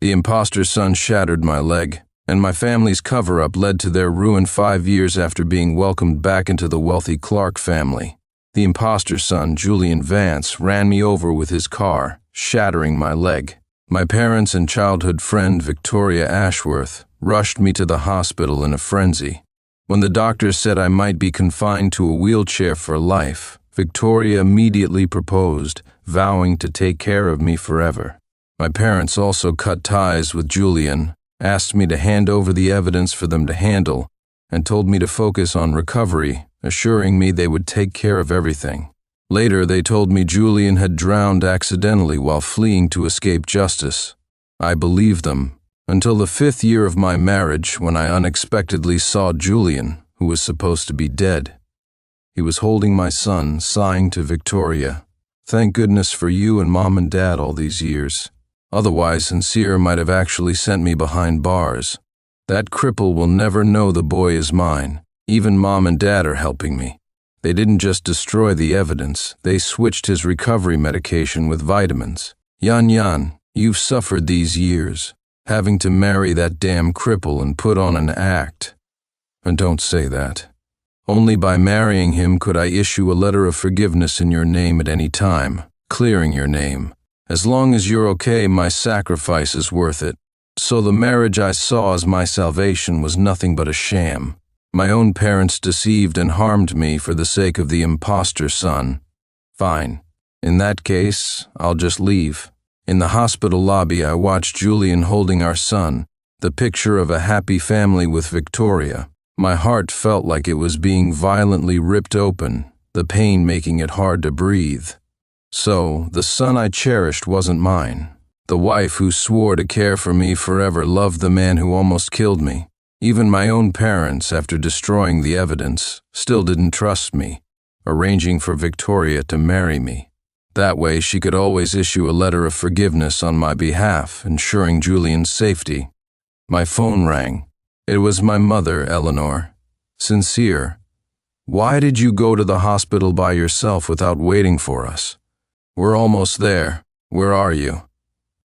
The imposter's son shattered my leg, and my family's cover-up led to their ruin 5 years after being welcomed back into the wealthy Clark family. The imposter's son, Julian Vance, ran me over with his car, shattering my leg. My parents and childhood friend, Victoria Ashworth, rushed me to the hospital in a frenzy. When the doctors said I might be confined to a wheelchair for life, Victoria immediately proposed, vowing to take care of me forever. My parents also cut ties with Julian, asked me to hand over the evidence for them to handle, and told me to focus on recovery, assuring me they would take care of everything. Later, they told me Julian had drowned accidentally while fleeing to escape justice. I believed them, until the 5th year of my marriage when I unexpectedly saw Julian, who was supposed to be dead. He was holding my son, sighing to Victoria, "Thank goodness for you and Mom and Dad all these years. Otherwise, Sincere might have actually sent me behind bars. That cripple will never know the boy is mine. Even Mom and Dad are helping me. They didn't just destroy the evidence, they switched his recovery medication with vitamins. Yan, you've suffered these years, having to marry that damn cripple and put on an act. And don't say that. Only by marrying him could I issue a letter of forgiveness in your name at any time, clearing your name. As long as you're okay, my sacrifice is worth it. So the marriage I saw as my salvation was nothing but a sham. My own parents deceived and harmed me for the sake of the imposter son. Fine. In that case, I'll just leave. In the hospital lobby, I watched Julian holding our son, the picture of a happy family with Victoria. My heart felt like it was being violently ripped open, the pain making it hard to breathe. So, the son I cherished wasn't mine. The wife who swore to care for me forever loved the man who almost killed me. Even my own parents, after destroying the evidence, still didn't trust me, arranging for Victoria to marry me. That way she could always issue a letter of forgiveness on my behalf, ensuring Julian's safety. My phone rang. It was my mother, Eleanor. "Sincere, why did you go to the hospital by yourself without waiting for us? We're almost there. Where are you?"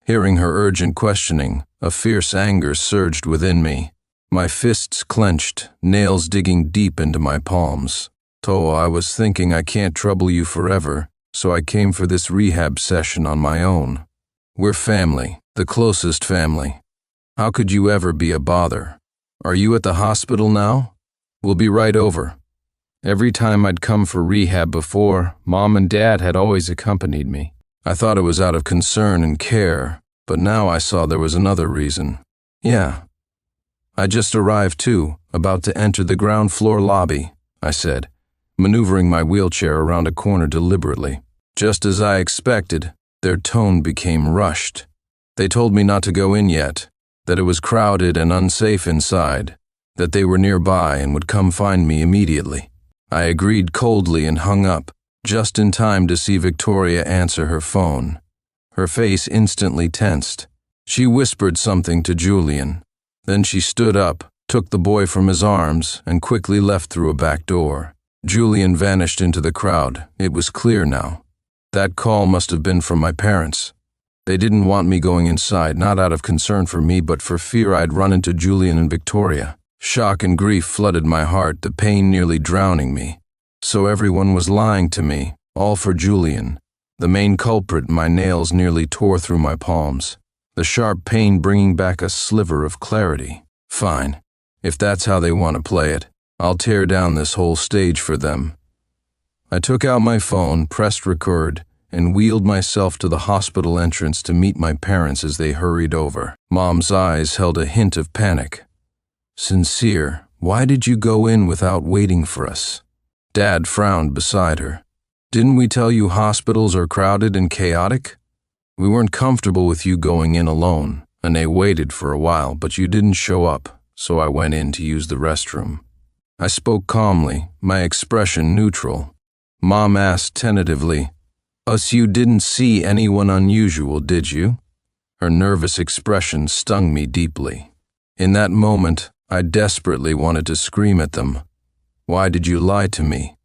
Hearing her urgent questioning, a fierce anger surged within me. My fists clenched, nails digging deep into my palms. "Toa, I was thinking I can't trouble you forever, so I came for this rehab session on my own. We're family, the closest family. How could you ever be a bother? Are you at the hospital now? We'll be right over." Every time I'd come for rehab before, Mom and Dad had always accompanied me. I thought it was out of concern and care, but now I saw there was another reason. "Yeah. I just arrived too, about to enter the ground floor lobby," I said, maneuvering my wheelchair around a corner deliberately. Just as I expected, their tone became rushed. They told me not to go in yet, that it was crowded and unsafe inside, that they were nearby and would come find me immediately. I agreed coldly and hung up, just in time to see Victoria answer her phone. Her face instantly tensed. She whispered something to Julian. Then she stood up, took the boy from his arms, and quickly left through a back door. Julian vanished into the crowd. It was clear now. That call must have been from my parents. They didn't want me going inside, not out of concern for me, but for fear I'd run into Julian and Victoria. Shock and grief flooded my heart, the pain nearly drowning me. So everyone was lying to me, all for Julian. The main culprit, my nails nearly tore through my palms. The sharp pain bringing back a sliver of clarity. Fine. If that's how they want to play it, I'll tear down this whole stage for them. I took out my phone, pressed record, and wheeled myself to the hospital entrance to meet my parents as they hurried over. Mom's eyes held a hint of panic. "Sincere, why did you go in without waiting for us?" Dad frowned beside her. "Didn't we tell you hospitals are crowded and chaotic? We weren't comfortable with you going in alone, and they waited for a while, but you didn't show up, so I went in to use the restroom." I spoke calmly, my expression neutral. Mom asked tentatively, You didn't see anyone unusual, did you?" Her nervous expression stung me deeply. In that moment, I desperately wanted to scream at them. Why did you lie to me?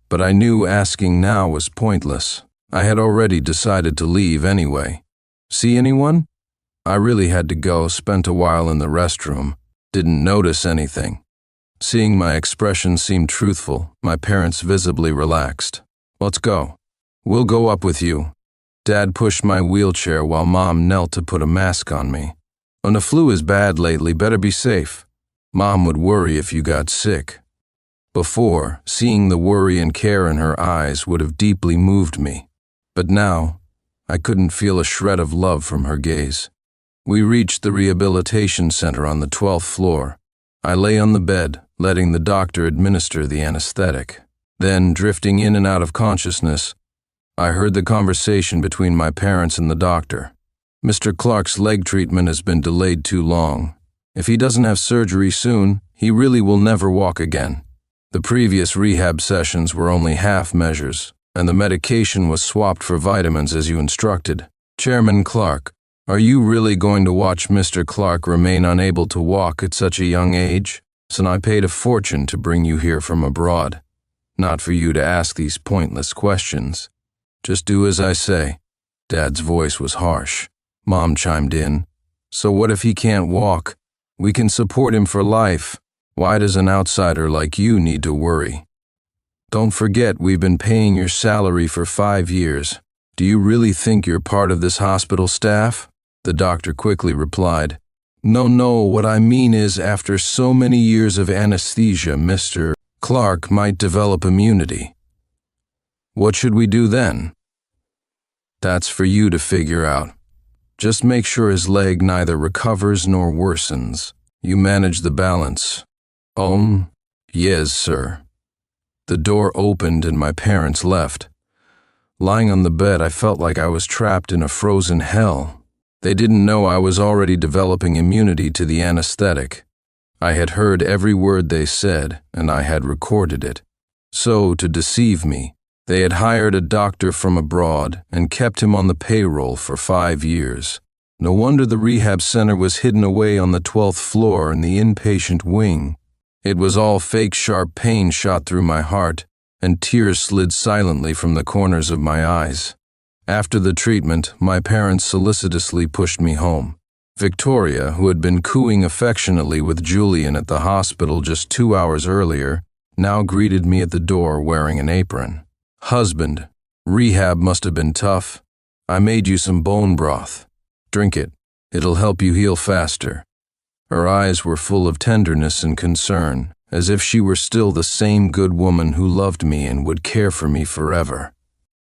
But I knew asking now was pointless. I had already decided to leave anyway. "See anyone?" I really had to go, spent a while in the restroom, didn't notice anything. Seeing my expression seemed truthful, my parents visibly relaxed. Let's go. We'll go up with you. Dad pushed my wheelchair while Mom knelt to put a mask on me. The flu is bad lately, better be safe. Mom would worry if you got sick. Before, seeing the worry and care in her eyes would have deeply moved me. But now, I couldn't feel a shred of love from her gaze. We reached the rehabilitation center on the 12th floor. I lay on the bed, letting the doctor administer the anesthetic. Then, drifting in and out of consciousness, I heard the conversation between my parents and the doctor. Mr. Clark's leg treatment has been delayed too long. If he doesn't have surgery soon, he really will never walk again. The previous rehab sessions were only half measures, and the medication was swapped for vitamins as you instructed. Chairman Clark, are you really going to watch Mr. Clark remain unable to walk at such a young age? And I paid a fortune to bring you here from abroad. Not for you to ask these pointless questions. Just do as I say. Dad's voice was harsh. Mom chimed in. So what if he can't walk? We can support him for life. Why does an outsider like you need to worry? Don't forget we've been paying your salary for 5 years. Do you really think you're part of this hospital staff? The doctor quickly replied. No, what I mean is after so many years of anesthesia, Mr. Clark might develop immunity. What should we do then? That's for you to figure out. Just make sure his leg neither recovers nor worsens. You manage the balance. Yes, sir. The door opened and my parents left. Lying on the bed, I felt like I was trapped in a frozen hell. They didn't know I was already developing immunity to the anesthetic. I had heard every word they said, and I had recorded it. So, to deceive me, they had hired a doctor from abroad and kept him on the payroll for 5 years. No wonder the rehab center was hidden away on the 12th floor in the inpatient wing. It was all fake. Sharp pain shot through my heart, and tears slid silently from the corners of my eyes. After the treatment, my parents solicitously pushed me home. Victoria, who had been cooing affectionately with Julian at the hospital just 2 hours earlier, now greeted me at the door wearing an apron. Husband, rehab must have been tough. I made you some bone broth. Drink it. It'll help you heal faster. Her eyes were full of tenderness and concern, as if she were still the same good woman who loved me and would care for me forever.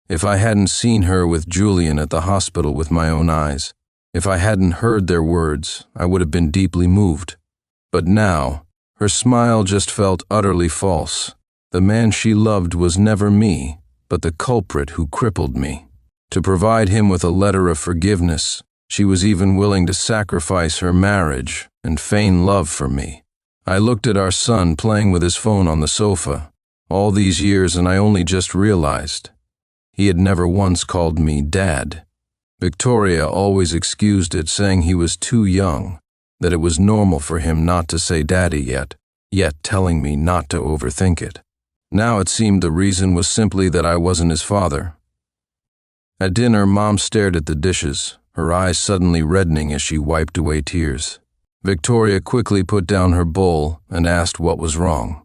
If I hadn't seen her with Julian at the hospital with my own eyes, if I hadn't heard their words, I would have been deeply moved. But now, her smile just felt utterly false. The man she loved was never me, but the culprit who crippled me. To provide him with a letter of forgiveness, she was even willing to sacrifice her marriage and feign love for me. I looked at our son playing with his phone on the sofa. All these years, and I only just realized. He had never once called me Dad. Victoria always excused it, saying he was too young, that it was normal for him not to say Daddy yet telling me not to overthink it. Now it seemed the reason was simply that I wasn't his father. At dinner, Mom stared at the dishes, her eyes suddenly reddening as she wiped away tears. Victoria quickly put down her bowl and asked what was wrong.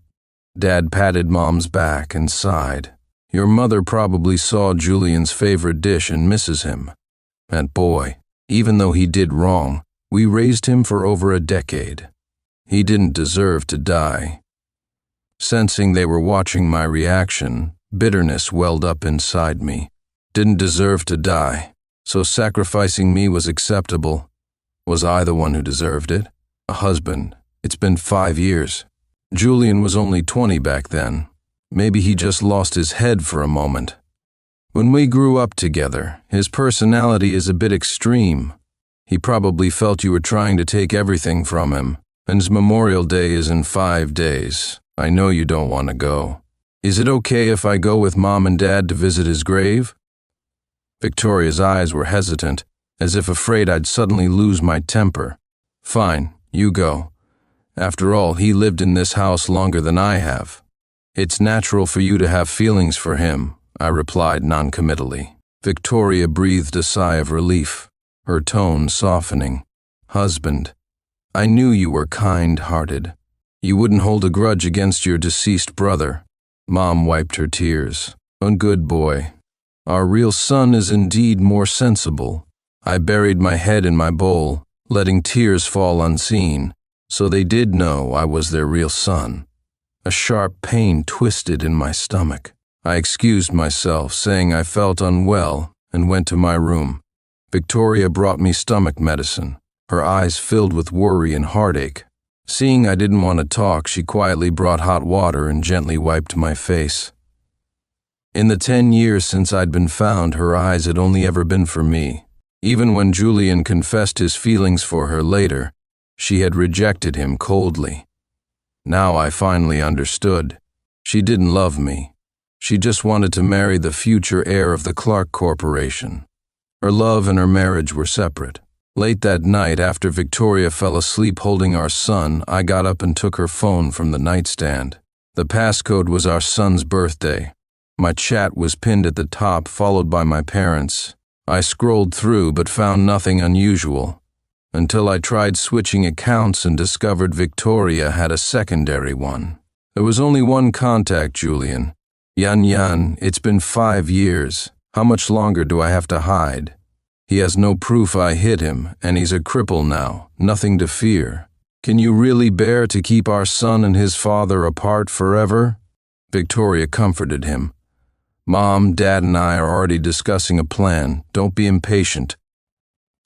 Dad patted Mom's back and sighed. Your mother probably saw Julian's favorite dish and misses him. That boy, even though he did wrong, we raised him for over a decade. He didn't deserve to die. Sensing they were watching my reaction, bitterness welled up inside me. Didn't deserve to die, so sacrificing me was acceptable. Was I the one who deserved it? A husband. It's been 5 years. Julian was only 20 back then. Maybe he just lost his head for a moment. When we grew up together, his personality is a bit extreme. He probably felt you were trying to take everything from him, and his Memorial Day is in 5 days. I know you don't want to go. Is it okay if I go with Mom and Dad to visit his grave? Victoria's eyes were hesitant, as if afraid I'd suddenly lose my temper. Fine, you go. After all, he lived in this house longer than I have. It's natural for you to have feelings for him, I replied noncommittally. Victoria breathed a sigh of relief, her tone softening. Husband, I knew you were kind-hearted. You wouldn't hold a grudge against your deceased brother. Mom wiped her tears. A good boy. Our real son is indeed more sensible. I buried my head in my bowl, letting tears fall unseen, so they did know I was their real son. A sharp pain twisted in my stomach. I excused myself, saying I felt unwell, and went to my room. Victoria brought me stomach medicine, her eyes filled with worry and heartache. Seeing I didn't want to talk, she quietly brought hot water and gently wiped my face. In the 10 years since I'd been found, her eyes had only ever been for me. Even when Julian confessed his feelings for her later, she had rejected him coldly. Now I finally understood. She didn't love me. She just wanted to marry the future heir of the Clark Corporation. Her love and her marriage were separate. Late that night, after Victoria fell asleep holding our son, I got up and took her phone from the nightstand. The passcode was our son's birthday. My chat was pinned at the top, followed by my parents'. I scrolled through but found nothing unusual, until I tried switching accounts and discovered Victoria had a secondary one. There was only one contact, Julian. Yan, it's been 5 years. How much longer do I have to hide? He has no proof I hit him, and he's a cripple now. Nothing to fear. Can you really bear to keep our son and his father apart forever? Victoria comforted him. Mom, Dad, and I are already discussing a plan. Don't be impatient.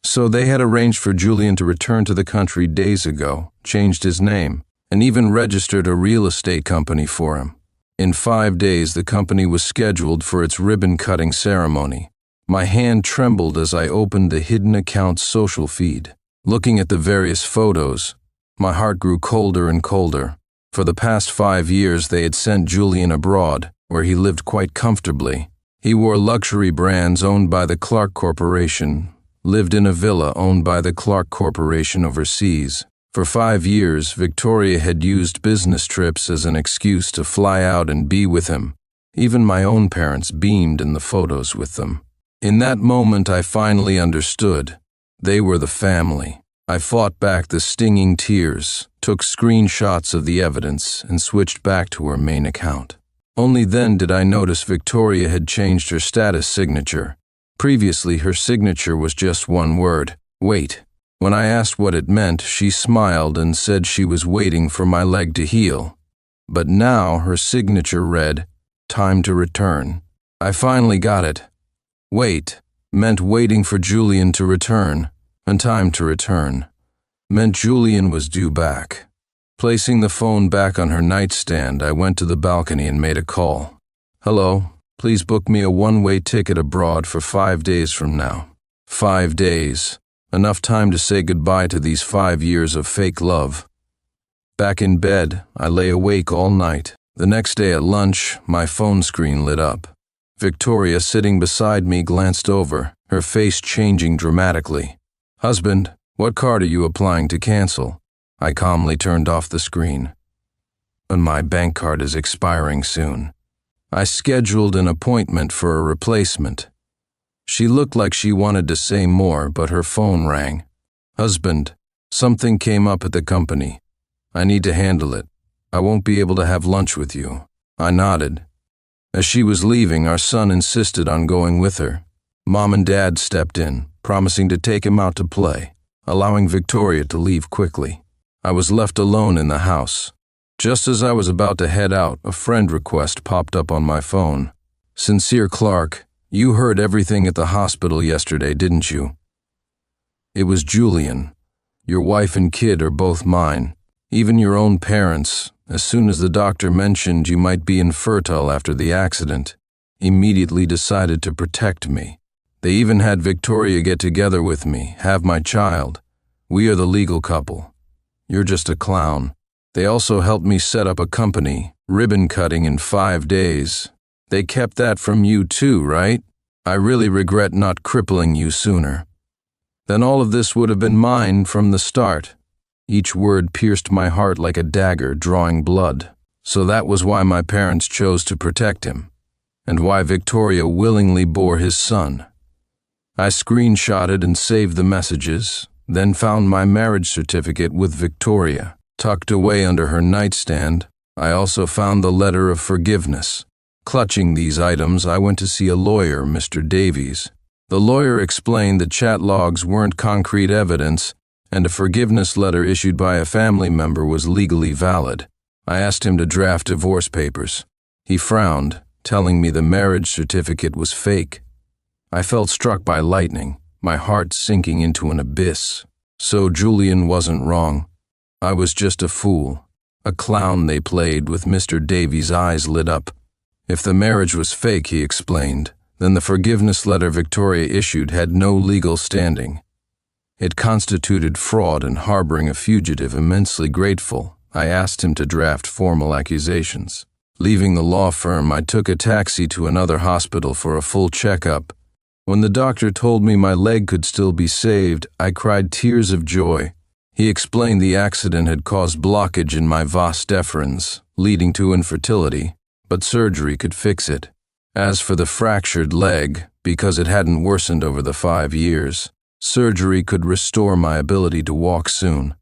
So they had arranged for Julian to return to the country days ago, changed his name, and even registered a real estate company for him. In 5 days, the company was scheduled for its ribbon-cutting ceremony. My hand trembled as I opened the hidden account's social feed. Looking at the various photos, my heart grew colder and colder. For the past 5 years, they had sent Julian abroad, where he lived quite comfortably. He wore luxury brands owned by the Clark Corporation, lived in a villa owned by the Clark Corporation overseas. For 5 years, Victoria had used business trips as an excuse to fly out and be with him. Even my own parents beamed in the photos with them. In that moment, I finally understood. They were the family. I fought back the stinging tears, took screenshots of the evidence, and switched back to her main account. Only then did I notice Victoria had changed her status signature. Previously, her signature was just one word, wait. When I asked what it meant, she smiled and said she was waiting for my leg to heal. But now her signature read, time to return. I finally got it. Wait meant waiting for Julian to return, and time to return meant Julian was due back. Placing the phone back on her nightstand, I went to the balcony and made a call. Hello, please book me a one-way ticket abroad for 5 days from now. 5 days. Enough time to say goodbye to these 5 years of fake love. Back in bed, I lay awake all night. The next day at lunch, my phone screen lit up. Victoria, sitting beside me, glanced over, her face changing dramatically. Husband, what card are you applying to cancel? I calmly turned off the screen. But my bank card is expiring soon. I scheduled an appointment for a replacement. She looked like she wanted to say more, but her phone rang. Husband, something came up at the company. I need to handle it. I won't be able to have lunch with you. I nodded. As she was leaving, our son insisted on going with her. Mom and Dad stepped in, promising to take him out to play, allowing Victoria to leave quickly. I was left alone in the house. Just as I was about to head out, a friend request popped up on my phone. Sincere Clark, you heard everything at the hospital yesterday, didn't you? It was Julian. Your wife and kid are both mine. Even your own parents, as soon as the doctor mentioned you might be infertile after the accident, immediately decided to protect me. They even had Victoria get together with me, have my child. We are the legal couple. You're just a clown. They also helped me set up a company, ribbon cutting in 5 days. They kept that from you too, right? I really regret not crippling you sooner. Then all of this would have been mine from the start. Each word pierced my heart like a dagger, drawing blood. So that was why my parents chose to protect him, and why Victoria willingly bore his son. I screenshotted and saved the messages, then found my marriage certificate with Victoria. Tucked away under her nightstand, I also found the letter of forgiveness. Clutching these items, I went to see a lawyer, Mr. Davies. The lawyer explained that chat logs weren't concrete evidence, and a forgiveness letter issued by a family member was legally valid. I asked him to draft divorce papers. He frowned, telling me the marriage certificate was fake. I felt struck by lightning, my heart sinking into an abyss. So Julian wasn't wrong. I was just a fool, a clown they played with. Mr. Davies' eyes lit up. If the marriage was fake, he explained, then the forgiveness letter Victoria issued had no legal standing. It constituted fraud and harboring a fugitive. Immensely grateful, I asked him to draft formal accusations. Leaving the law firm, I took a taxi to another hospital for a full checkup. When the doctor told me my leg could still be saved, I cried tears of joy. He explained the accident had caused blockage in my vas deferens, leading to infertility, but surgery could fix it. As for the fractured leg, because it hadn't worsened over the 5 years, surgery could restore my ability to walk soon.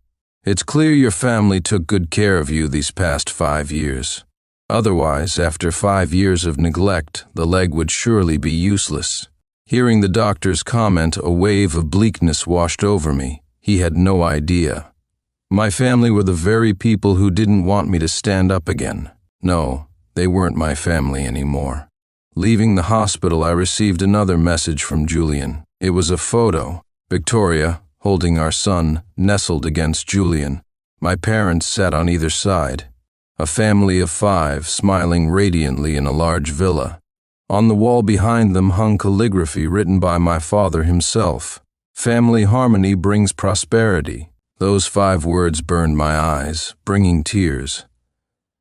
It's clear your family took good care of you these past 5 years. Otherwise, after 5 years of neglect, the leg would surely be useless. Hearing the doctor's comment, a wave of bleakness washed over me. He had no idea. My family were the very people who didn't want me to stand up again. No, they weren't my family anymore. Leaving the hospital, I received another message from Julian. It was a photo. Victoria, holding our son, nestled against Julian. My parents sat on either side. A family of 5, smiling radiantly in a large villa. On the wall behind them hung calligraphy written by my father himself. Family harmony brings prosperity. Those 5 words burned my eyes, bringing tears.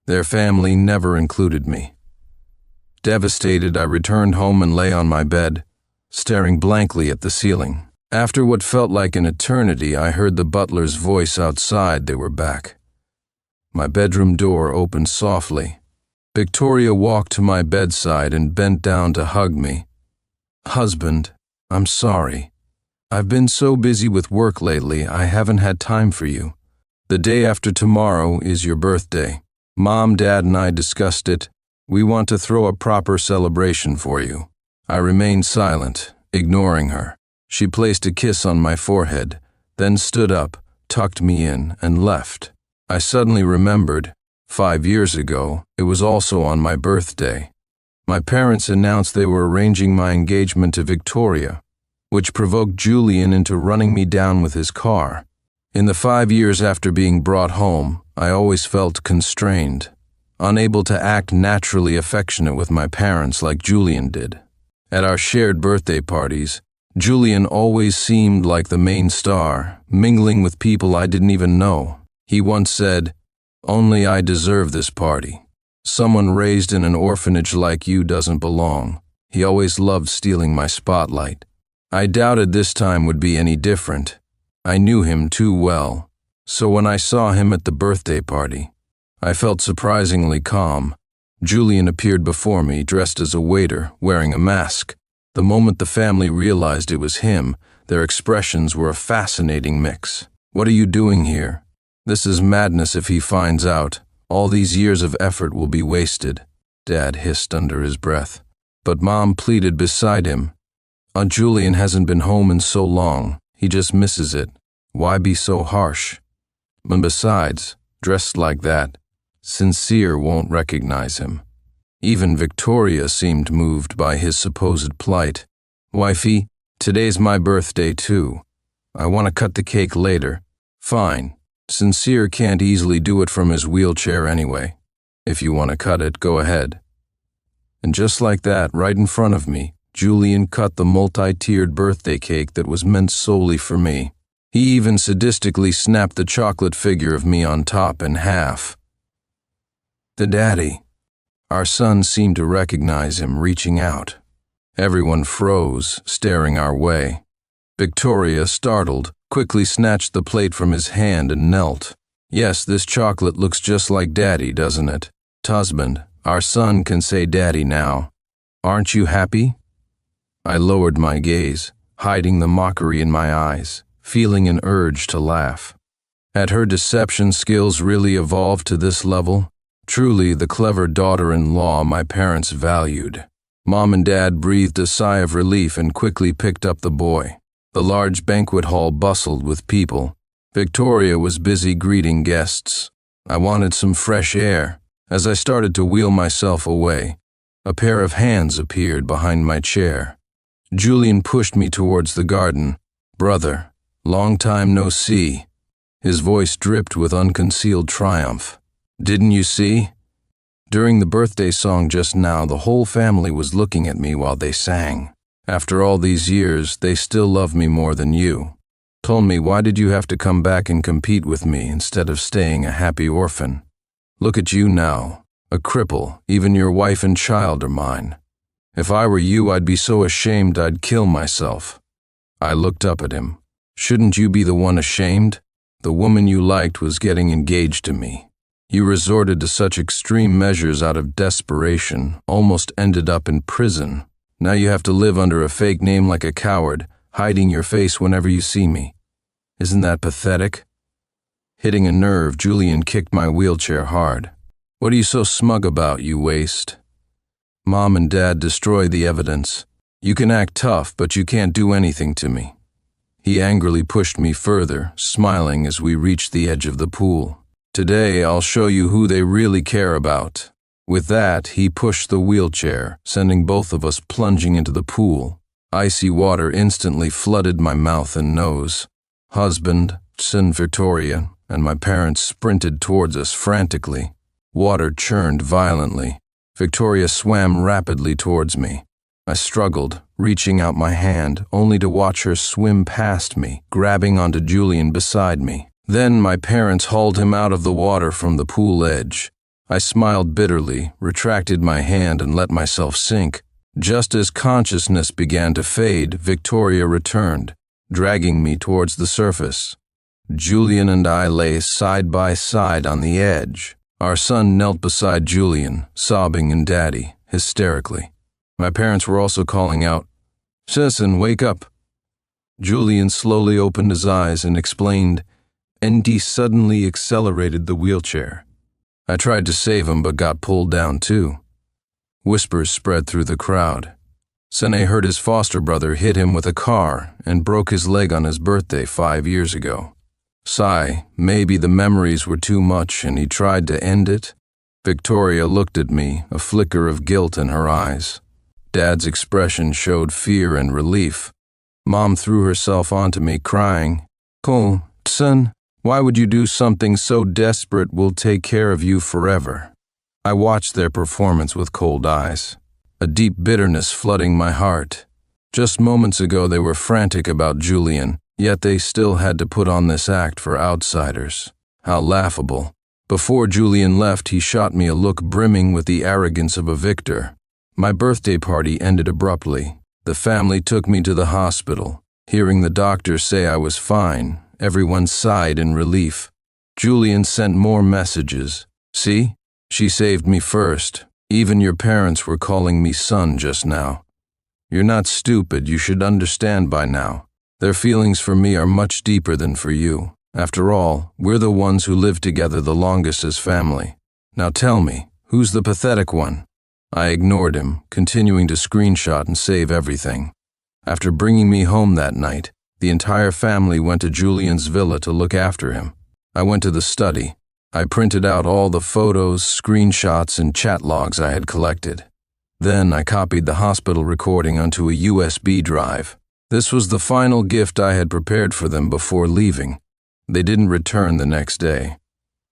Their family never included me. Devastated, I returned home and lay on my bed, staring blankly at the ceiling. After what felt like an eternity, I heard the butler's voice outside. They were back. My bedroom door opened softly. Victoria walked to my bedside and bent down to hug me. "Husband, I'm sorry. I've been so busy with work lately, I haven't had time for you. The day after tomorrow is your birthday. Mom, Dad, and I discussed it. We want to throw a proper celebration for you." I remained silent, ignoring her. She placed a kiss on my forehead, then stood up, tucked me in, and left. I suddenly remembered, 5 years ago, it was also on my birthday. My parents announced they were arranging my engagement to Victoria, which provoked Julian into running me down with his car. In the 5 years after being brought home, I always felt constrained, unable to act naturally affectionate with my parents like Julian did. At our shared birthday parties, Julian always seemed like the main star, mingling with people I didn't even know. He once said, "Only I deserve this party. Someone raised in an orphanage like you doesn't belong." He always loved stealing my spotlight. I doubted this time would be any different. I knew him too well. So when I saw him at the birthday party, I felt surprisingly calm. Julian appeared before me, dressed as a waiter, wearing a mask. The moment the family realized it was him, their expressions were a fascinating mix. "What are you doing here? This is madness. If he finds out, all these years of effort will be wasted," Dad hissed under his breath. But Mom pleaded beside him. "Aunt Julian hasn't been home in so long. He just misses it. Why be so harsh? And besides, dressed like that, Sincere won't recognize him." Even Victoria seemed moved by his supposed plight. "Wifey, today's my birthday too. I want to cut the cake later." "Fine. Sincere can't easily do it from his wheelchair anyway. If you want to cut it, go ahead." And just like that, right in front of me, Julian cut the multi-tiered birthday cake that was meant solely for me. He even sadistically snapped the chocolate figure of me on top in half. The daddy. Our son seemed to recognize him, reaching out. Everyone froze, staring our way. Victoria, startled, quickly snatched the plate from his hand and knelt. "Yes, this chocolate looks just like Daddy, doesn't it? Husband, our son can say Daddy now. Aren't you happy?" I lowered my gaze, hiding the mockery in my eyes. feeling an urge to laugh. Had her deception skills really evolved to this level? Truly the clever daughter-in-law my parents valued. Mom and Dad breathed a sigh of relief and quickly picked up the boy. The large banquet hall bustled with people. Victoria was busy greeting guests. I wanted some fresh air. As I started to wheel myself away, a pair of hands appeared behind my chair. Julian pushed me towards the garden. "Brother, long time no see." His voice dripped with unconcealed triumph. "Didn't you see? During the birthday song just now, the whole family was looking at me while they sang. After all these years, they still love me more than you. Told me, why did you have to come back and compete with me instead of staying a happy orphan? Look at you now, a cripple. Even your wife and child are mine. If I were you, I'd be so ashamed I'd kill myself." I looked up at him. "Shouldn't you be the one ashamed? The woman you liked was getting engaged to me. You resorted to such extreme measures out of desperation, almost ended up in prison. Now you have to live under a fake name like a coward, hiding your face whenever you see me. Isn't that pathetic?" Hitting a nerve, Julian kicked my wheelchair hard. "What are you so smug about, you waste? Mom and Dad destroyed the evidence. You can act tough, but you can't do anything to me." He angrily pushed me further, smiling as we reached the edge of the pool. "Today, I'll show you who they really care about." With that, he pushed the wheelchair, sending both of us plunging into the pool. Icy water instantly flooded my mouth and nose. Husband, son Victoria, and my parents sprinted towards us frantically. Water churned violently. Victoria swam rapidly towards me. I struggled, reaching out my hand, only to watch her swim past me, grabbing onto Julian beside me. Then my parents hauled him out of the water from the pool edge. I smiled bitterly, retracted my hand, and let myself sink. Just as consciousness began to fade, Victoria returned, dragging me towards the surface. Julian and I lay side by side on the edge. Our son knelt beside Julian, sobbing in daddy, hysterically. My parents were also calling out, "Citizen, wake up." Julian slowly opened his eyes and explained, "ND suddenly accelerated the wheelchair." I tried to save him but got pulled down too. Whispers spread through the crowd. Sene heard his foster brother hit him with a car and broke his leg on his birthday 5 years ago. Sigh, maybe the memories were too much and he tried to end it. Victoria looked at me, a flicker of guilt in her eyes. Dad's expression showed fear and relief. Mom threw herself onto me, crying, "Cole, son, why would you do something so desperate? We'll take care of you forever." I watched their performance with cold eyes, a deep bitterness flooding my heart. Just moments ago they were frantic about Julian, yet they still had to put on this act for outsiders. How laughable. Before Julian left, he shot me a look brimming with the arrogance of a victor. My birthday party ended abruptly. The family took me to the hospital. Hearing the doctor say I was fine, everyone sighed in relief. Julian sent more messages. "See? She saved me first. Even your parents were calling me son just now. You're not stupid, you should understand by now. Their feelings for me are much deeper than for you. After all, we're the ones who lived together the longest as family. Now tell me, who's the pathetic one?" I ignored him, continuing to screenshot and save everything. After bringing me home that night, the entire family went to Julian's villa to look after him. I went to the study. I printed out all the photos, screenshots, and chat logs I had collected. Then I copied the hospital recording onto a USB drive. This was the final gift I had prepared for them before leaving. They didn't return the next day.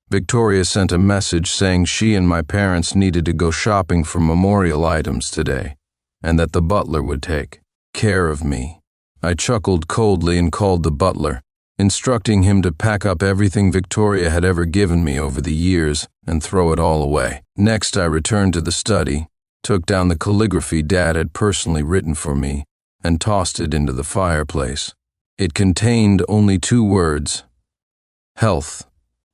Victoria sent a message saying she and my parents needed to go shopping for memorial items today, and that the butler would take care of me. I chuckled coldly and called the butler, instructing him to pack up everything Victoria had ever given me over the years and throw it all away. Next, I returned to the study, took down the calligraphy Dad had personally written for me, and tossed it into the fireplace. It contained only 2 words: health.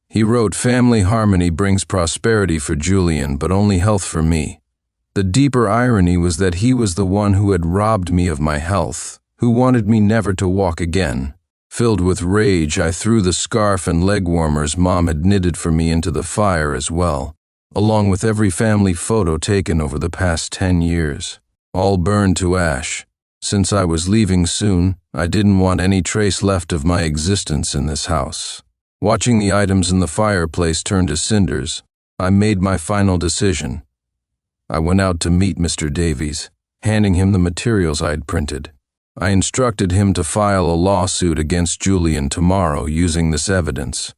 He wrote, "Family harmony brings prosperity for Julian, but only health for me." The deeper irony was that he was the one who had robbed me of my health, who wanted me never to walk again. Filled with rage, I threw the scarf and leg warmers Mom had knitted for me into the fire as well, along with every family photo taken over the past 10 years. All burned to ash. Since I was leaving soon, I didn't want any trace left of my existence in this house. Watching the items in the fireplace turn to cinders, I made my final decision. I went out to meet Mr. Davies, handing him the materials I'd printed. I instructed him to file a lawsuit against Julian tomorrow using this evidence.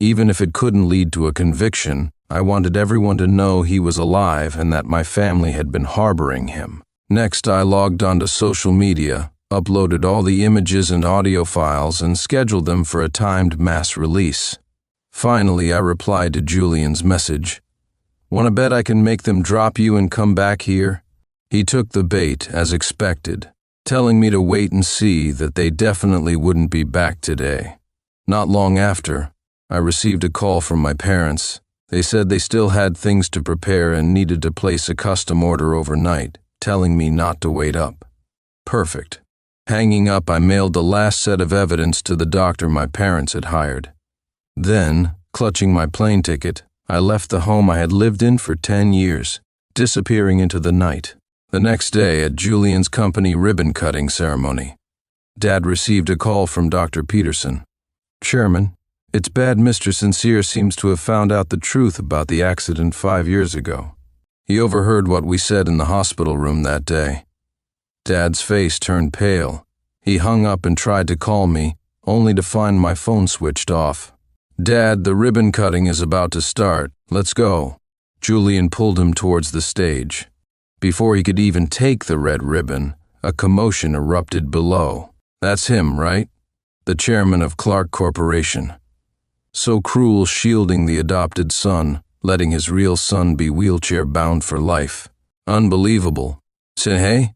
Even if it couldn't lead to a conviction, I wanted everyone to know he was alive and that my family had been harboring him. Next, I logged onto social media, uploaded all the images and audio files, and scheduled them for a timed mass release. Finally, I replied to Julian's message. "Wanna bet I can make them drop you and come back here?" He took the bait, as expected, telling me to wait and see that they definitely wouldn't be back today. Not long after, I received a call from my parents. They said they still had things to prepare and needed to place a custom order overnight, telling me not to wait up. Perfect. Hanging up, I mailed the last set of evidence to the doctor my parents had hired. Then, clutching my plane ticket, I left the home I had lived in for 10 years, disappearing into the night. The next day, at Julian's company ribbon-cutting ceremony, Dad received a call from Dr. Peterson. "Chairman, it's bad Mr. Sincere seems to have found out the truth about the accident 5 years ago. He overheard what we said in the hospital room that day." Dad's face turned pale. He hung up and tried to call me, only to find my phone switched off. "Dad, the ribbon cutting is about to start. Let's go." Julian pulled him towards the stage. Before he could even take the red ribbon, a commotion erupted below. "That's him, right? The chairman of Clark Corporation. So cruel, shielding the adopted son, letting his real son be wheelchair-bound for life. Unbelievable. Say, hey?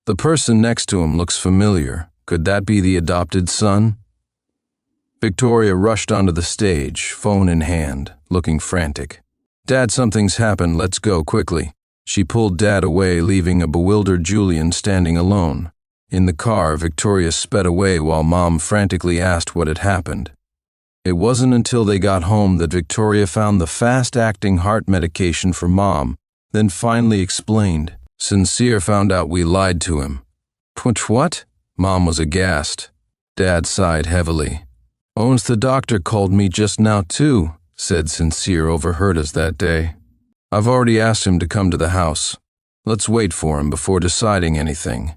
The person next to him looks familiar. Could that be the adopted son?" Victoria rushed onto the stage, phone in hand, looking frantic. "Dad, something's happened. Let's go, quickly." She pulled Dad away, leaving a bewildered Julian standing alone. In the car, Victoria sped away while Mom frantically asked what had happened. It wasn't until they got home that Victoria found the fast-acting heart medication for Mom, then finally explained. "Sincere found out we lied to him." What? Mom was aghast. Dad sighed heavily. "Owens, the doctor called me just now too," said Sincere, overheard us that day. "I've already asked him to come to the house. Let's wait for him before deciding anything."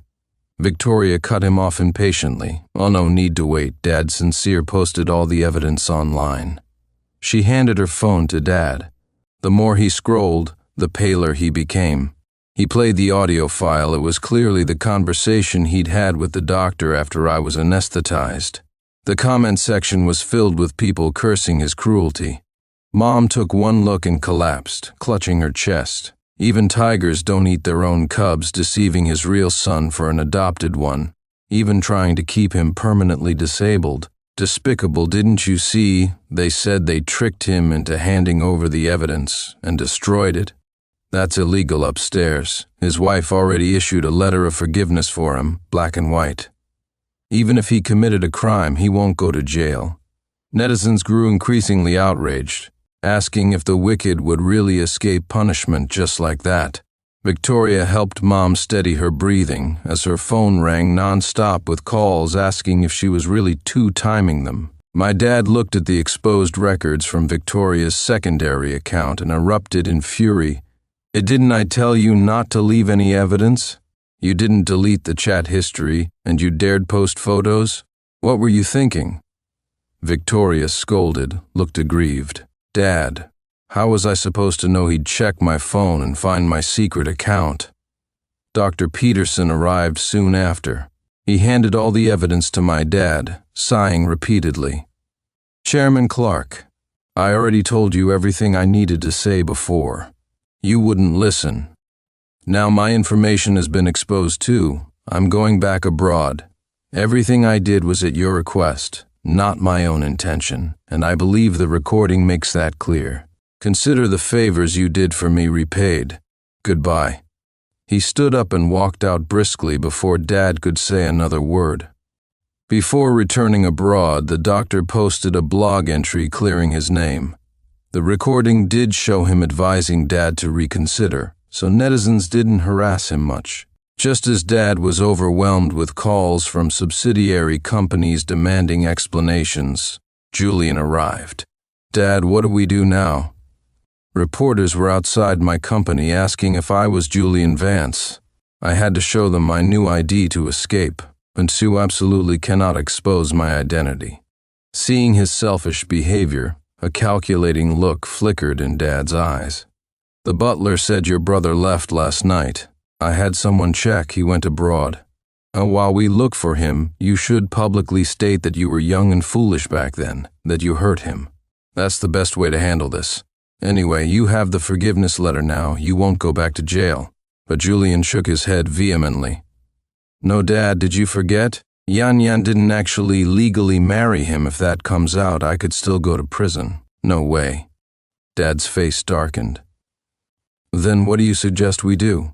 Victoria cut him off impatiently. "Oh, no need to wait, Dad. Sincere posted all the evidence online." She handed her phone to Dad. The more he scrolled, the paler he became. He played the audio file. It was clearly the conversation he'd had with the doctor after I was anesthetized. The comment section was filled with people cursing his cruelty. Mom took one look and collapsed, clutching her chest. Even tigers don't eat their own cubs, deceiving his real son for an adopted one, even trying to keep him permanently disabled. Despicable, didn't you see? They said they tricked him into handing over the evidence and destroyed it. That's illegal upstairs. His wife already issued a letter of forgiveness for him, black and white. Even if he committed a crime, he won't go to jail. Netizens grew increasingly outraged, asking if the wicked would really escape punishment just like that. Victoria helped Mom steady her breathing as her phone rang non-stop with calls asking if she was really two-timing them. My dad looked at the exposed records from Victoria's secondary account and erupted in fury. "Didn't I tell you not to leave any evidence? You didn't delete the chat history, and you dared post photos? What were you thinking?" Victoria scolded, looked aggrieved. "Dad, how was I supposed to know he'd check my phone and find my secret account?" Dr. Peterson arrived soon after. He handed all the evidence to my dad, sighing repeatedly. "Chairman Clark, I already told you everything I needed to say before. You wouldn't listen. Now my information has been exposed too. I'm going back abroad. Everything I did was at your request, not my own intention, and I believe the recording makes that clear. Consider the favors you did for me repaid. Goodbye." He stood up and walked out briskly before Dad could say another word. Before returning abroad, the doctor posted a blog entry clearing his name. The recording did show him advising Dad to reconsider, so netizens didn't harass him much. Just as Dad was overwhelmed with calls from subsidiary companies demanding explanations, Julian arrived. "Dad, what do we do now?" Reporters were outside my company asking if I was Julian Vance. I had to show them my new ID to escape, and Sue absolutely cannot expose my identity. Seeing his selfish behavior, a calculating look flickered in Dad's eyes. "The butler said your brother left last night. I had someone check, he went abroad. While we look for him, you should publicly state that you were young and foolish back then, that you hurt him. That's the best way to handle this. Anyway, you have the forgiveness letter now, you won't go back to jail." But Julian shook his head vehemently. "No, Dad, did you forget? Yan didn't actually legally marry him. If that comes out, I could still go to prison. No way." Dad's face darkened. "Then what do you suggest we do?"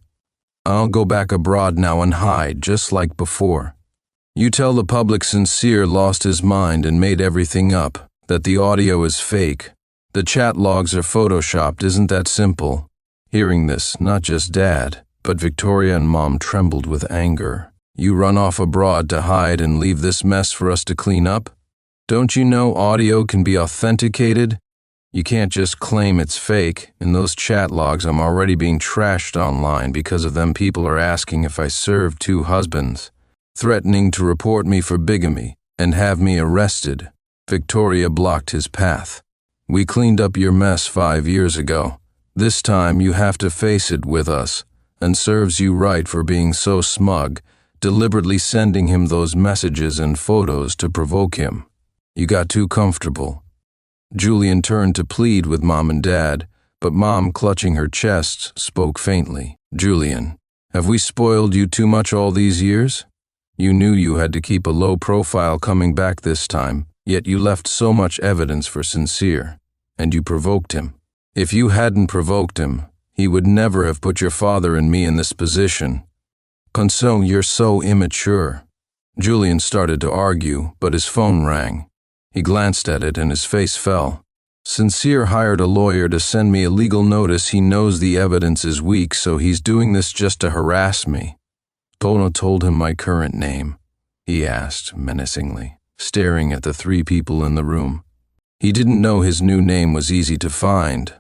"I'll go back abroad now and hide, just like before. You tell the public Sincere lost his mind and made everything up, that the audio is fake. The chat logs are photoshopped, isn't that simple?" Hearing this, not just Dad, but Victoria and Mom trembled with anger. "You run off abroad to hide and leave this mess for us to clean up? Don't you know audio can be authenticated? You can't just claim it's fake. In those chat logs, I'm already being trashed online because of them. People are asking if I served 2 husbands, threatening to report me for bigamy and have me arrested." Victoria blocked his path. "We cleaned up your mess 5 years ago. This time you have to face it with us, and serves you right for being so smug, deliberately sending him those messages and photos to provoke him. You got too comfortable." Julian turned to plead with Mom and Dad, but Mom, clutching her chest, spoke faintly. "Julian, have we spoiled you too much all these years? You knew you had to keep a low profile coming back this time, yet you left so much evidence for Sincere, and you provoked him. If you hadn't provoked him, he would never have put your father and me in this position. Console, you're so immature." Julian started to argue, but his phone rang. He glanced at it and his face fell. "Sincere hired a lawyer to send me a legal notice. He knows the evidence is weak, so he's doing this just to harass me." "Bono told him my current name?" he asked menacingly, staring at the 3 people in the room. He didn't know his new name was easy to find.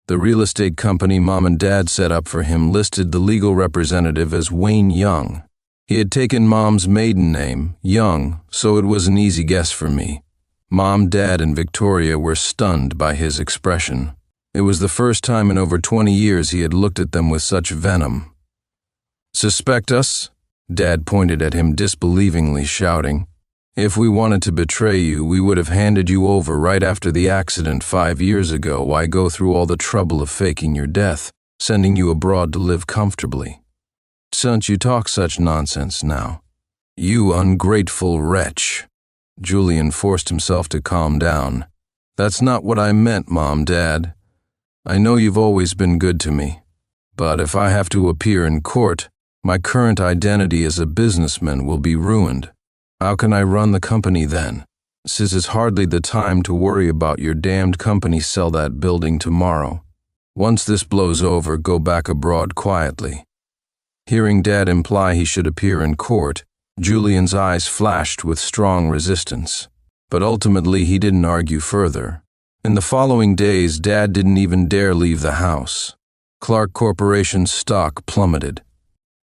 The real estate company Mom and Dad set up for him listed the legal representative as Wayne Young. He had taken Mom's maiden name, Young, so it was an easy guess for me. Mom, Dad, and Victoria were stunned by his expression. It was the first time in over 20 years he had looked at them with such venom. "Suspect us?" Dad pointed at him disbelievingly, shouting. "If we wanted to betray you, we would have handed you over right after the accident 5 years ago. Why go through all the trouble of faking your death, sending you abroad to live comfortably? Don't you talk such nonsense now. You ungrateful wretch." Julian forced himself to calm down. "That's not what I meant, Mom, Dad. I know you've always been good to me. But if I have to appear in court, my current identity as a businessman will be ruined. How can I run the company then? This is hardly the time to worry about your damned company. Sell that building tomorrow. Once this blows over, go back abroad quietly." Hearing Dad imply he should appear in court, Julian's eyes flashed with strong resistance. But ultimately he didn't argue further. In the following days, Dad didn't even dare leave the house. Clark Corporation's stock plummeted.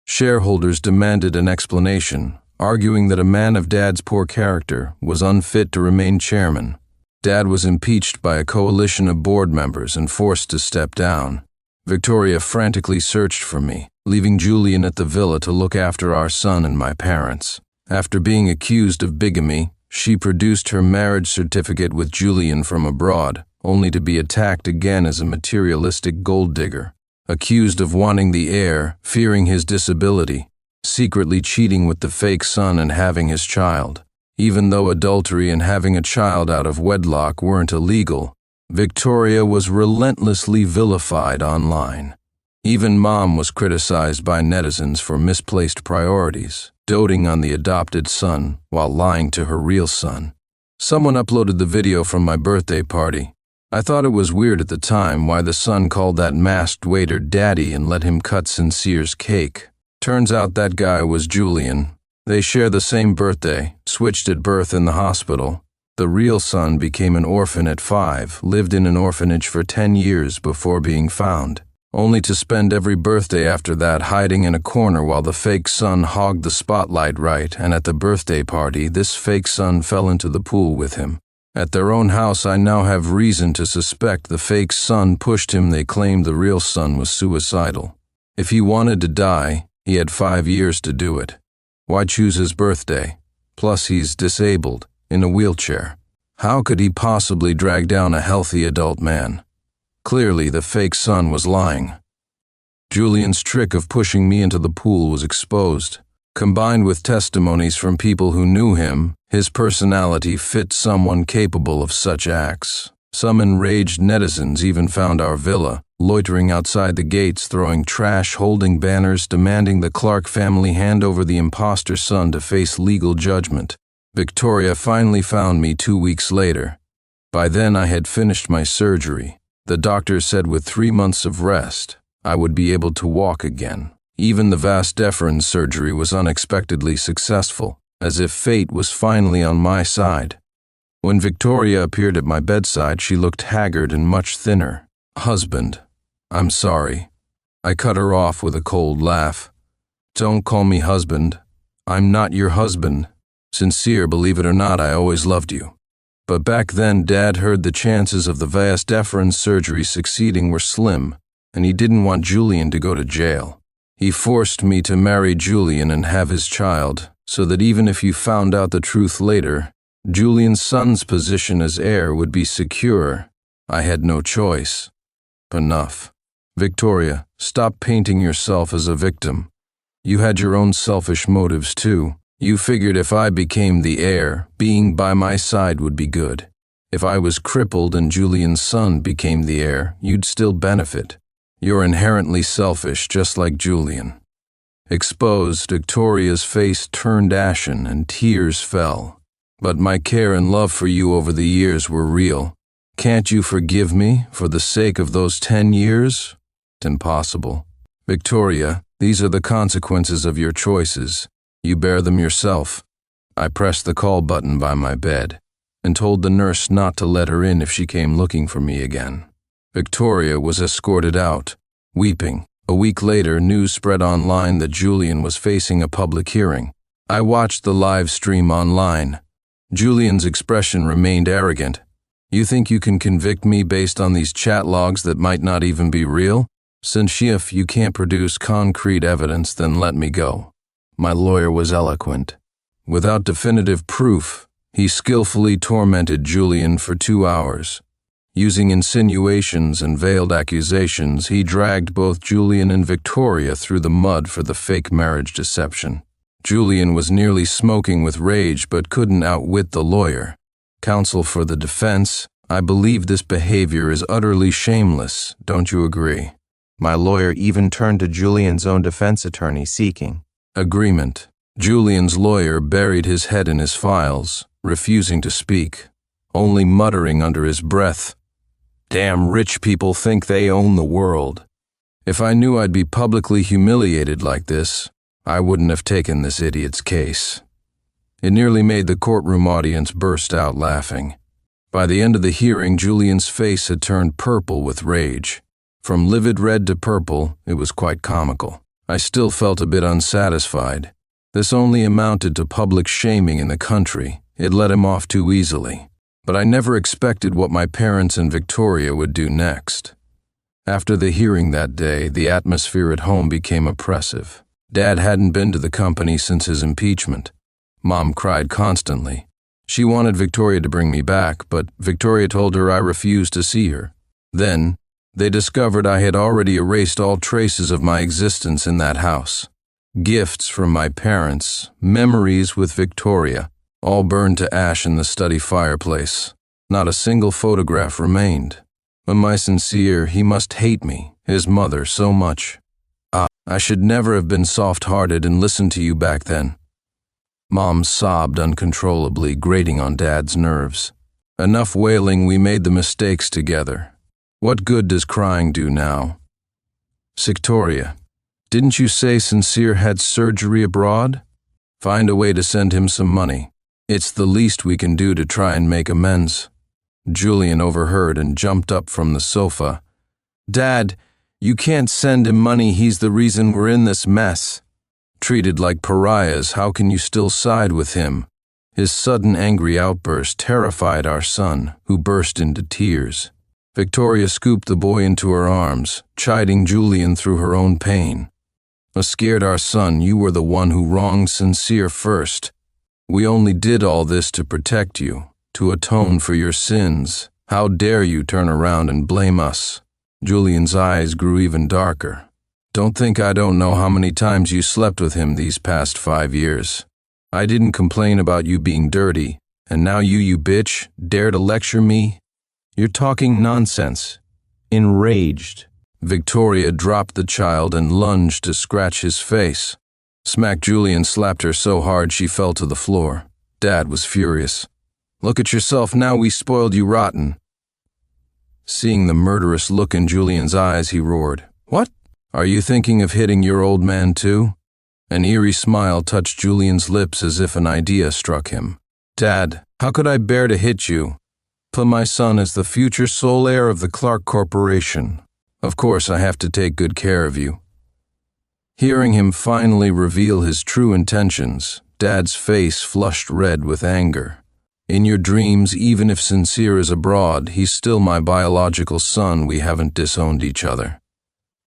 Shareholders demanded an explanation, arguing that a man of Dad's poor character was unfit to remain chairman. Dad was impeached by a coalition of board members and forced to step down. Victoria frantically searched for me, leaving Julian at the villa to look after our son and my parents. After being accused of bigamy, she produced her marriage certificate with Julian from abroad, only to be attacked again as a materialistic gold digger. Accused of wanting the heir, fearing his disability, secretly cheating with the fake son and having his child. Even though adultery and having a child out of wedlock weren't illegal, Victoria was relentlessly vilified online. Even Mom was criticized by netizens for misplaced priorities. doting on the adopted son while lying to her real son. Someone uploaded the video from my birthday party. I thought it was weird at the time why the son called that masked waiter daddy and let him cut Sincere's cake. Turns out that guy was Julian. They share the same birthday, switched at birth in the hospital. The real son became an orphan at 5, lived in an orphanage for 10 years before being found, only to spend every birthday after that hiding in a corner while the fake son hogged the spotlight right, and at the birthday party, this fake son fell into the pool with him. At their own house, I now have reason to suspect the fake son pushed him. They claimed the real son was suicidal. If he wanted to die, he had 5 years to do it. Why choose his birthday? Plus, he's disabled, in a wheelchair. How could he possibly drag down a healthy adult man? Clearly, the fake son was lying. Julian's trick of pushing me into the pool was exposed. Combined with testimonies from people who knew him, his personality fit someone capable of such acts. Some enraged netizens even found our villa, loitering outside the gates, throwing trash, holding banners, demanding the Clark family hand over the imposter son to face legal judgment. Victoria finally found me 2 weeks later. By then I had finished my surgery. The doctor said with 3 months of rest, I would be able to walk again. Even the vas deferens surgery was unexpectedly successful, as if fate was finally on my side. When Victoria appeared at my bedside, she looked haggard and much thinner. Husband, I'm sorry. I cut her off with a cold laugh. Don't call me husband. I'm not your husband. Sincere, believe it or not, I always loved you. But back then, Dad heard the chances of the vas deferens surgery succeeding were slim, and he didn't want Julian to go to jail. He forced me to marry Julian and have his child, so that even if you found out the truth later, Julian's son's position as heir would be secure. I had no choice. Enough. Victoria, stop painting yourself as a victim. You had your own selfish motives too. You figured if I became the heir, being by my side would be good. If I was crippled and Julian's son became the heir, you'd still benefit. You're inherently selfish, just like Julian. Exposed, Victoria's face turned ashen and tears fell. But my care and love for you over the years were real. Can't you forgive me for the sake of those 10 years? It's impossible. Victoria, these are the consequences of your choices. You bear them yourself. I pressed the call button by my bed and told the nurse not to let her in if she came looking for me again. Victoria was escorted out, weeping. A week later, news spread online that Julian was facing a public hearing. I watched the live stream online. Julian's expression remained arrogant. You think you can convict me based on these chat logs that might not even be real? Since if you can't produce concrete evidence, then let me go. My lawyer was eloquent. Without definitive proof, he skillfully tormented Julian for 2 hours. Using insinuations and veiled accusations, he dragged both Julian and Victoria through the mud for the fake marriage deception. Julian was nearly smoking with rage but couldn't outwit the lawyer. Counsel for the defense, I believe this behavior is utterly shameless, don't you agree? My lawyer even turned to Julian's own defense attorney seeking agreement. Julian's lawyer buried his head in his files, refusing to speak, only muttering under his breath, "Damn rich people think they own the world." If I knew I'd be publicly humiliated like this, I wouldn't have taken this idiot's case. It nearly made the courtroom audience burst out laughing. By the end of the hearing, Julian's face had turned purple with rage. From livid red to purple, it was quite comical. I still felt a bit unsatisfied. This only amounted to public shaming in the country. It let him off too easily. But I never expected what my parents and Victoria would do next. After the hearing that day, the atmosphere at home became oppressive. Dad hadn't been to the company since his impeachment. Mom cried constantly. She wanted Victoria to bring me back, but Victoria told her I refused to see her. Then, they discovered I had already erased all traces of my existence in that house. Gifts from my parents, memories with Victoria, all burned to ash in the study fireplace. Not a single photograph remained. But my Sincere, he must hate me, his mother, so much. I should never have been soft-hearted and listened to you back then. Mom sobbed uncontrollably, grating on Dad's nerves. Enough wailing, we made the mistakes together. What good does crying do now? Victoria, didn't you say Sincere had surgery abroad? Find a way to send him some money. It's the least we can do to try and make amends. Julian overheard and jumped up from the sofa. Dad, you can't send him money. He's the reason we're in this mess. Treated like pariahs, how can you still side with him? His sudden angry outburst terrified our son, who burst into tears. Victoria scooped the boy into her arms, chiding Julian through her own pain. Scared our son, you were the one who wronged Sincere first. We only did all this to protect you, to atone for your sins. How dare you turn around and blame us? Julian's eyes grew even darker. Don't think I don't know how many times you slept with him these past 5 years. I didn't complain about you being dirty, and now you bitch, dare to lecture me? You're talking nonsense. Enraged, Victoria dropped the child and lunged to scratch his face. Julian slapped her so hard she fell to the floor. Dad was furious. Look at yourself now, we spoiled you rotten. Seeing the murderous look in Julian's eyes, he roared. What? Are you thinking of hitting your old man too? An eerie smile touched Julian's lips as if an idea struck him. Dad, how could I bear to hit you? But my son is the future sole heir of the Clark Corporation. Of course I have to take good care of you. Hearing him finally reveal his true intentions, Dad's face flushed red with anger. In your dreams, even if Sincere is abroad, he's still my biological son. We haven't disowned each other.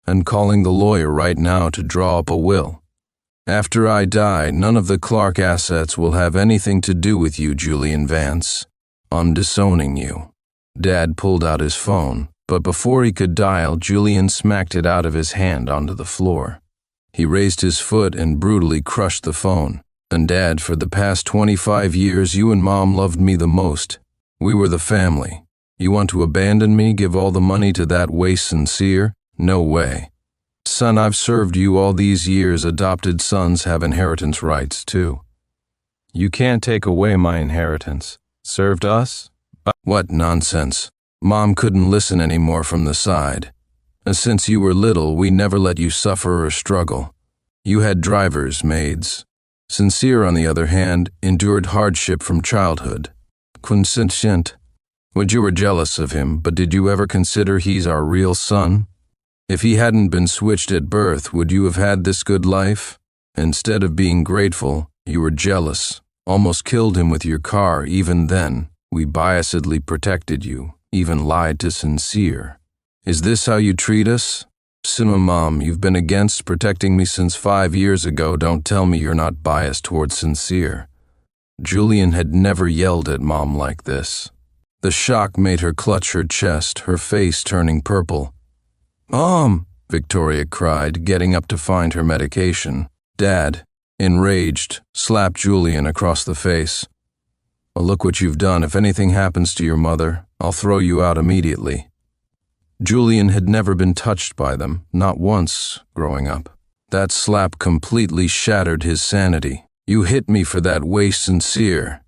I'm calling the lawyer right now to draw up a will. After I die, none of the Clark assets will have anything to do with you, Julian Vance. I'm disowning you. Dad pulled out his phone, but before he could dial, Julian smacked it out of his hand onto the floor. He raised his foot and brutally crushed the phone. And Dad, for the past 25 years, you and Mom loved me the most. We were the family. You want to abandon me, give all the money to that waste Sincere? No way. Son, I've served you all these years. Adopted sons have inheritance rights too. You can't take away my inheritance. Served us? What nonsense. Mom couldn't listen anymore from the side. Since you were little, we never let you suffer or struggle. You had drivers, maids. Sincere, on the other hand, endured hardship from childhood. Consentient. You were jealous of him, but did you ever consider he's our real son? If he hadn't been switched at birth, would you have had this good life? Instead of being grateful, you were jealous. Almost killed him with your car. Even then, we biasedly protected you, even lied to Sincere. Is this how you treat us? Mom, you've been against protecting me since 5 years ago. Don't tell me you're not biased towards Sincere. Julian had never yelled at Mom like this. The shock made her clutch her chest, her face turning purple. Mom, Victoria cried, getting up to find her medication. Dad, enraged, slapped Julian across the face. Well, look what you've done. If anything happens to your mother, I'll throw you out immediately. Julian had never been touched by them, not once, growing up. That slap completely shattered his sanity. You hit me for that waste Sincere.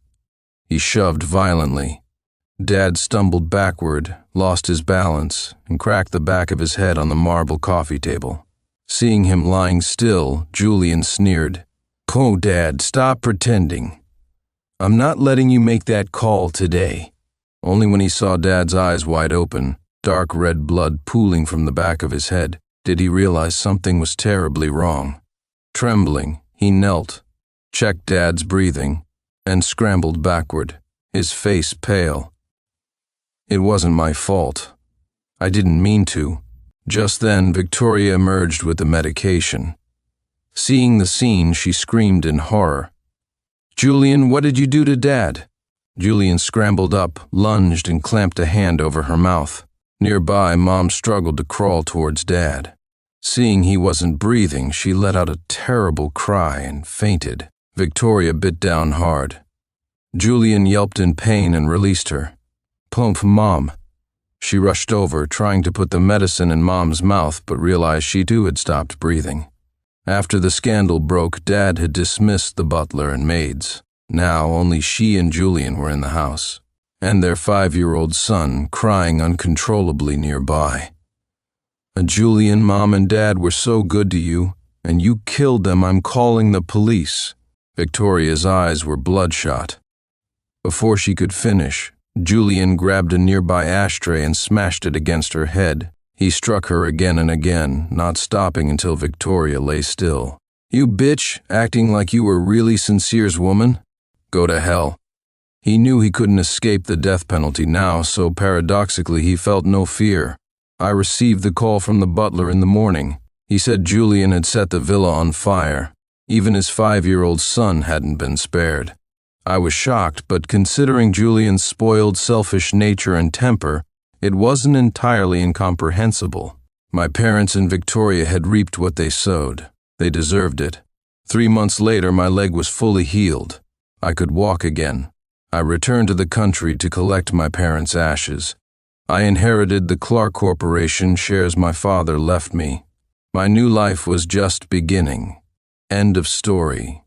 He shoved violently. Dad stumbled backward, lost his balance, and cracked the back of his head on the marble coffee table. Seeing him lying still, Julian sneered. Oh, Dad, stop pretending. I'm not letting you make that call today. Only when he saw Dad's eyes wide open, dark red blood pooling from the back of his head, did he realize something was terribly wrong. Trembling, he knelt, checked Dad's breathing, and scrambled backward, his face pale. It wasn't my fault. I didn't mean to. Just then, Victoria emerged with the medication. Seeing the scene, she screamed in horror. Julian, what did you do to Dad? Julian scrambled up, lunged, and clamped a hand over her mouth. Nearby, Mom struggled to crawl towards Dad. Seeing he wasn't breathing, she let out a terrible cry and fainted. Victoria bit down hard. Julian yelped in pain and released her. Plump, Mom. She rushed over, trying to put the medicine in Mom's mouth, but realized she too had stopped breathing. After the scandal broke, Dad had dismissed the butler and maids. Now only she and Julian were in the house, and their 5-year-old son crying uncontrollably nearby. Julian, Mom and Dad were so good to you, and you killed them. I'm calling the police. Victoria's eyes were bloodshot. Before she could finish, Julian grabbed a nearby ashtray and smashed it against her head. He struck her again and again, not stopping until Victoria lay still. You bitch, acting like you were really Sincere's woman? Go to hell. He knew he couldn't escape the death penalty now, so paradoxically he felt no fear. I received the call from the butler in the morning. He said Julian had set the villa on fire. Even his 5-year-old son hadn't been spared. I was shocked, but considering Julian's spoiled, selfish nature and temper, it wasn't entirely incomprehensible. My parents and Victoria had reaped what they sowed. They deserved it. 3 months later, my leg was fully healed. I could walk again. I returned to the country to collect my parents' ashes. I inherited the Clark Corporation shares my father left me. My new life was just beginning. End of story.